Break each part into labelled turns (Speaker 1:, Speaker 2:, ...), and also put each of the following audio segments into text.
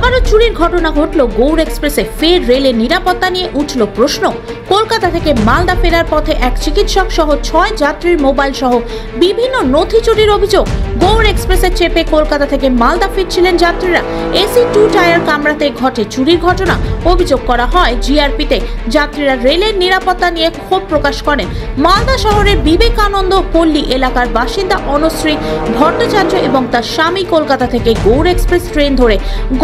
Speaker 1: আবারও চুরির ঘটনা ঘটল গৌড় এক্সপ্রেসে। ফের রেলের নিরাপত্তা নিয়ে উঠল প্রশ্ন। কলকাতা থেকে মালদা ফেরার পথে এক চিকিৎসক সহ 6 যাত্রীর মোবাইল সহ বিভিন্ন নথি চুরির অভিযোগ। গৌড় এক্সপ্রেসে চেপে কলকাতা থেকে মালদা ফিরছিলেন যাত্রীরা। এসি 2 টায়ার কামড়াতে ঘটে চুরির ঘটনা। অভিযোগ করা হয় জিআরপিতে। যাত্রীরা রেলের নিরাপত্তা নিয়ে ক্ষোভ প্রকাশ করেন। মালদা শহরের বিবেকানন্দ পল্লী এলাকার বাসিন্দা অনুশ্রী ভট্টাচার্য এবং তার স্বামী কলকাতা থেকে গৌড় এক্সপ্রেস ট্রেন ধরে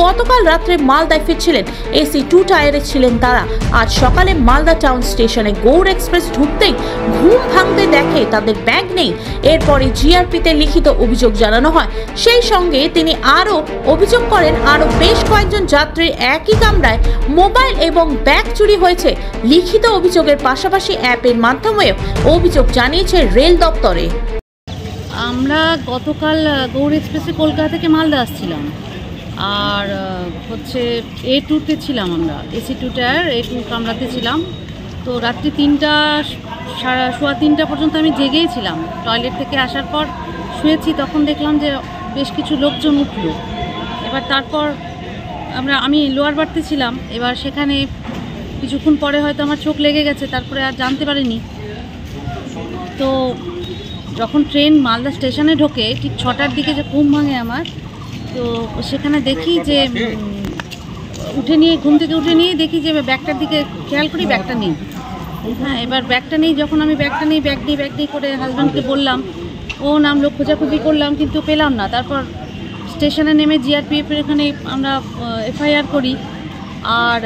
Speaker 1: গতকাল রাত্রে মালদায় ফিরছিলেন। এসি 2 টায়ারে ছিলেন তারা। আজ সকালে মালদা টাউন স্টেশনে গৌড় এক্সপ্রেস ঢুকতেই ঘুম ভাঙতে দেখে তাদের ব্যাগ নেই। এরপরে জিআরপিতে লিখিত অভিযোগ জানানো হয়। সেই সঙ্গে তিনি আরও অভিযোগ করেন আরও বেশ কয়েকজন যাত্রীর একই কামরায় মোবাইল এবং ব্যাগ চুরি হয়েছে। লিখিত অভিযোগের পাশাপাশি অ্যাপের মাধ্যমেও অভিযোগ জানিয়েছে রেল দপ্তরে।
Speaker 2: আমরা গতকাল গৌড় এক্সপ্রেসে কলকাতা থেকে মালদা আসছিলাম, আর হচ্ছে A2-তে ছিলাম। আমরা এসি 2 টায়ার A2 কামরাতে ছিলাম। তো রাত্রি 3টা পর্যন্ত আমি জেগেই ছিলাম। টয়লেট থেকে আসার পর শুয়েছি, তখন দেখলাম যে বেশ কিছু লোকজন উঠলো। এবার তারপর আমি লোয়ার বার্থে ছিলাম। এবার সেখানে কিছুক্ষণ পরে হয়তো আমার চোখ লেগে গেছে, তারপরে আর জানতে পারিনি। তো যখন ট্রেন মালদা স্টেশনে ঢোকে ঠিক 6টার দিকে যে ঘুম ভাঙে আমার, তো সেখানে দেখি যে ঘুম থেকে উঠে নিয়ে দেখি যে ব্যাগটার দিকে খেয়াল করি, ব্যাগটা নেই। হ্যাঁ, এবার ব্যাগটা নেই। যখন আমি ব্যাগ নেই করে হাজব্যান্ডকে বললাম, ও নামলো, খোঁজাখুঁজি করলাম কিন্তু পেলাম না। তারপর স্টেশনে নেমে জিআরপিএফের এখানে আমরা এফআইআর করি। আর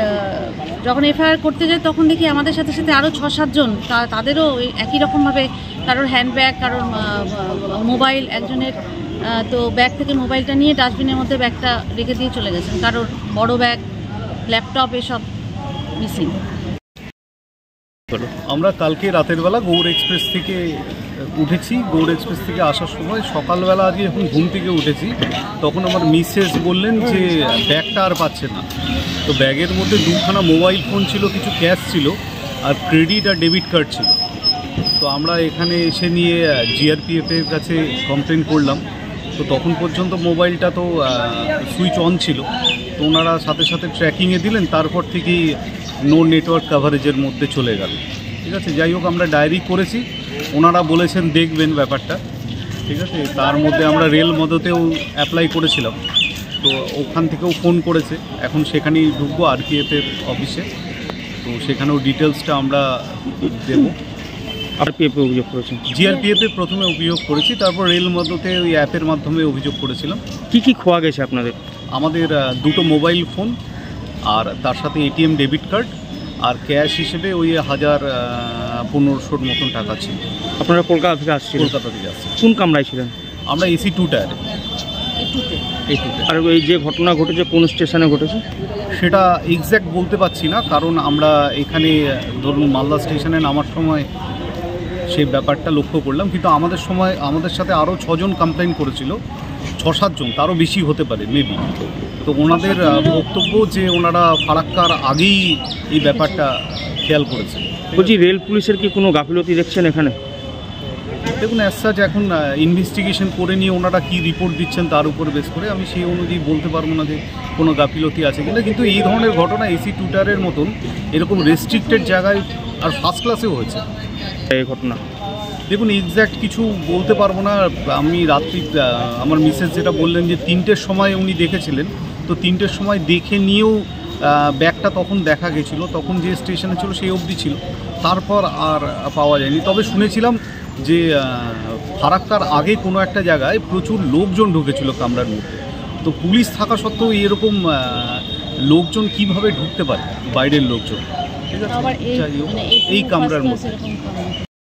Speaker 2: যখন এফআইআর করতে যাই তখন দেখি আমাদের সাথে সাথে আরও 6-7 জন, তাদেরও একই রকমভাবে কারোর হ্যান্ডব্যাগ, কারোর মোবাইল, একজনের তো ব্যাগ থেকে মোবাইলটা নিয়ে ডাস্টবিনের মধ্যে ব্যাগটা রেখে দিয়ে চলে গেছেন। কারোর বড় ব্যাগ, ল্যাপটপ এসব মিসিং।
Speaker 3: আমরা কালকে রাতের বেলা গৌড় এক্সপ্রেস থেকে উঠেছি। গৌড় এক্সপ্রেস থেকে আসার সময় সকালবেলা আজকে যখন ঘুম থেকে উঠেছি তখন আমার মিসেস বললেন যে ব্যাগটা আর পাচ্ছে না। তো ব্যাগের মধ্যে 2খানা মোবাইল ফোন ছিল, কিছু ক্যাশ ছিল, আর ক্রেডিট আর ডেবিট কার্ড ছিল। তো আমরা এখানে এসে নিয়ে জিআরপিএফের কাছে কমপ্লেন করলাম। তো তখন পর্যন্ত মোবাইলটা তো সুইচ অন ছিল। তো ওনারা সাথে সাথে ট্র্যাকিংয়ে দিলেন, তারপর থেকেই নো নেটওয়ার্ক কাভারেজের মধ্যে চলে গেল। ঠিক আছে, যাই হোক আমরা ডায়েরি করেছি, ওনারা বলেছেন দেখবেন ব্যাপারটা। ঠিক আছে, তার মধ্যে আমরা রেল মদতেও অ্যাপ্লাই করেছিলাম। তো ওখান থেকেও ফোন করেছে, এখন সেখানেই ঢুকবো আরপিএফের অফিসে। তো সেখানেও ডিটেলসটা আমরা দেব।
Speaker 4: আরপিএফে অভিযোগ করেছেন?
Speaker 3: জিআরপিএফে প্রথমে অভিযোগ করেছি, তারপর রেল মদতে ওই অ্যাপের মাধ্যমে অভিযোগ করেছিলাম।
Speaker 4: কি খোয়া গেছে আপনাদের?
Speaker 3: আমাদের 2টো মোবাইল ফোন, আর তার সাথে এটিএম ডেবিট কার্ড, আর ক্যাশ হিসেবে ওই 1500-র মতন টাকা ছিল।
Speaker 4: আপনারা কলকাতা থেকে আসছিলেন?
Speaker 3: কলকাতা থেকে আসছি।
Speaker 4: কোন কামরায় ছিলেন?
Speaker 3: আমরা এসি 2 টায়ারে।
Speaker 4: আর এই যে ঘটনা ঘটেছে কোন স্টেশনে ঘটেছে
Speaker 3: সেটা এক্স্যাক্ট বলতে পারছি না, কারণ আমরা এখানে ধরুন মালদা স্টেশনে নামার সময় সেই ব্যাপারটা লক্ষ্য করলাম। কিন্তু আমাদের সাথে আরও 6 জন কমপ্লেন করেছিল, 6-7 জন, তারও বেশি হতে পারে মেবি। তো ওনাদের বক্তব্য যে ওনারা ফারাক্কার আগেই এই ব্যাপারটা খেয়াল করেছে।
Speaker 4: বলছি, রেল পুলিশের কি কোনো গাফিলতি দেখছেন এখানে?
Speaker 3: দেখুন, অ্যাজ সাচ এখন ইনভেস্টিগেশন করে নিয়ে ওনারা কী রিপোর্ট দিচ্ছেন তার উপর বেস করে আমি সেই অনুযায়ী বলতে পারবো না যে কোনো গাফিলতি আছে কিনা। কিন্তু এই ধরনের ঘটনা এসি 2 টায়ারের মতন এরকম রেস্ট্রিক্টেড জায়গায় আর ফার্স্ট ক্লাসেও হয়েছে
Speaker 4: এই ঘটনা।
Speaker 3: দেখুন, এক্স্যাক্ট কিছু বলতে পারবো না। আমি রাত্রি আমার মিসেস যেটা বললেন যে 3টের সময় উনি দেখেছিলেন, তো 3টের সময় দেখে নিয়েও ব্যাগটা তখন দেখা গেছিলো, তখন যে স্টেশনে ছিল সেই অবধি ছিল, তারপর আর পাওয়া যায়নি। তবে শুনেছিলাম যে ফারাক্কার আগে কোনো একটা জায়গায় প্রচুর লোকজন ঢুকেছিল কামরার মধ্যে। তো পুলিশ থাকা সত্ত্বেও এরকম লোকজন কিভাবে ঢুকতে পারে, বাইরের লোকজন। ঠিক আছে, এই কামরার মধ্যে